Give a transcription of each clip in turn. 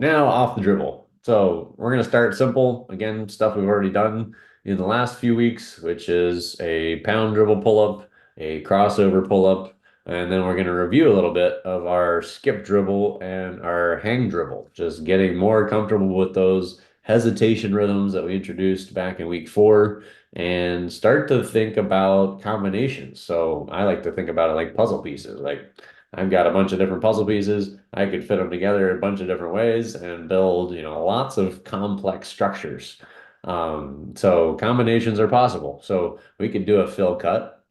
Now off the dribble. So we're going to start simple. Again, stuff we've already done in the last few weeks, which is a pound dribble pull-up, a crossover pull-up, and then we're going to review a little bit of our skip dribble and our hang dribble, just getting more comfortable with those hesitation rhythms that we introduced back in week 4 and start to think about combinations. So I like to think about it like puzzle pieces. Like I've got a bunch of different puzzle pieces. I could fit them together a bunch of different ways and build, lots of complex structures. So combinations are possible. So we could do a fill cut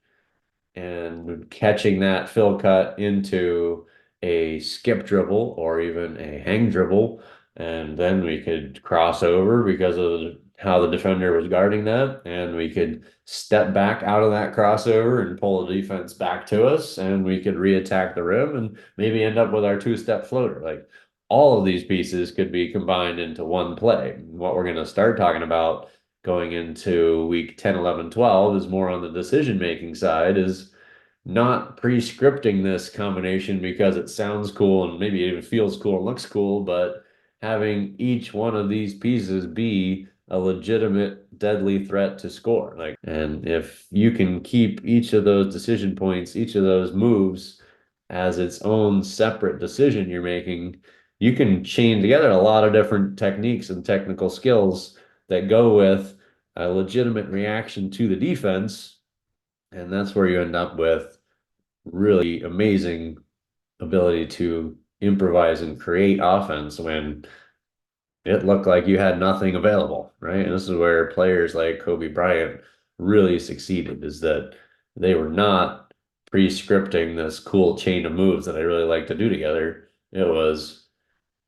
and catching that fill cut into a skip dribble or even a hang dribble. And then we could cross over because of how the defender was guarding that. And we could step back out of that crossover and pull the defense back to us. And we could re-attack the rim and maybe end up with our two-step floater. Like all of these pieces could be combined into one play. What we're going to start talking about going into week 10, 11, 12 is more on the decision-making side, is not pre-scripting this combination because it sounds cool and maybe it even feels cool and looks cool, but having each one of these pieces be a legitimate deadly threat to score. Like, and if you can keep each of those decision points, each of those moves as its own separate decision you're making, you can chain together a lot of different techniques and technical skills that go with a legitimate reaction to the defense. And that's where you end up with really amazing ability to improvise and create offense when it looked like you had nothing available, right? And this is where players like Kobe Bryant really succeeded, is that they were not pre-scripting this cool chain of moves that I really like to do together. It was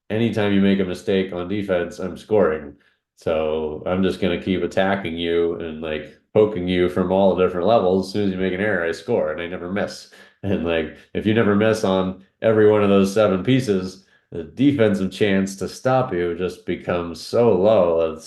anytime you make a mistake on defense, I'm scoring. So I'm just going to keep attacking you and like poking you from all the different levels. As soon as you make an error, I score and I never miss. And like if you never miss on every one of those 7 pieces, the defensive chance to stop you just becomes so low.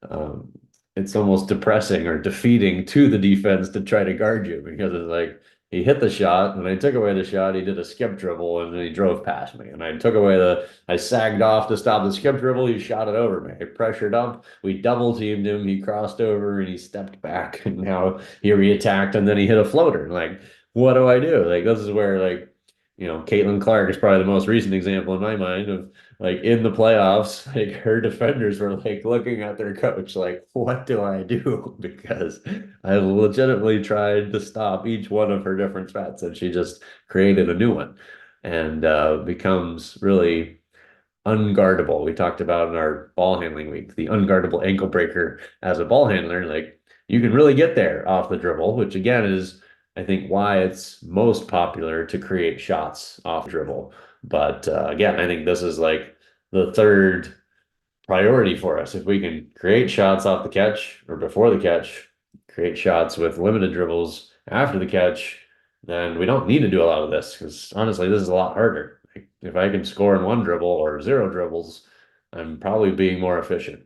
Um, it's almost depressing or defeating to the defense to try to guard you because it's like he hit the shot and I took away the shot. He did a skip dribble and then he drove past me. And I sagged off to stop the skip dribble. He shot it over me. I pressured up. We double teamed him. He crossed over and he stepped back. And now he reattacked and then he hit a floater. Like, what do I do? Like, this is where, like, Caitlin Clark is probably the most recent example in my mind of like in the playoffs, like her defenders were like looking at their coach, like, what do I do? Because I legitimately tried to stop each one of her different threats, and she just created a new one and becomes really unguardable. We talked about in our ball handling week, the unguardable ankle breaker as a ball handler. Like you can really get there off the dribble, which again is, I think, why it's most popular to create shots off dribble. But again, I think this is like the third priority for us. If we can create shots off the catch or before the catch, create shots with limited dribbles after the catch, then we don't need to do a lot of this because honestly, this is a lot harder. Like, if I can score in one dribble or 0 dribbles, I'm probably being more efficient.